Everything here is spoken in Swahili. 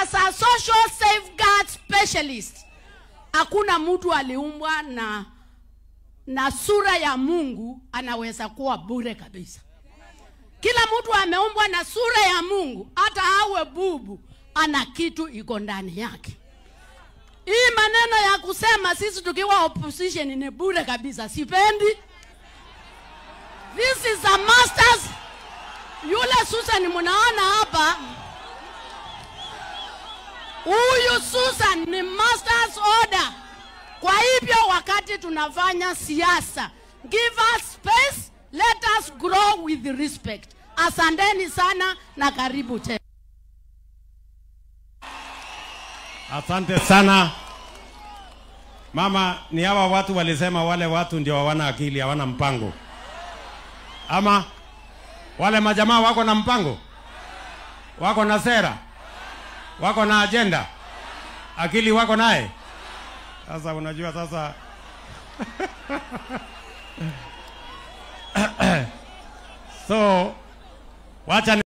as a social safeguard specialist, hakuna mtu aliumbwa na sura ya Mungu anaweza kuwa bure kabisa. Kila mtu ameumbwa na sura ya Mungu, hata awe bubu ana kitu iko ndani yake. Hii maneno ya kusema sisi tukiwa opposition ni bure kabisa, sipendi. This is a masters. Yule Susan mnaona hapa, huyu Susan ni masters order. Kwa hivyo wakati tunafanya siasa, give us space, let us grow with respect. Asanteni sana na karibu tena. Asante sana. Mama, ni hawa watu walisema wale watu ndio hawana akili, hawana mpango. Ama wale majamaa wako na mpango? Wako na sera? Wako na agenda? Akili wako naye? Sasa unajua sasa so wacha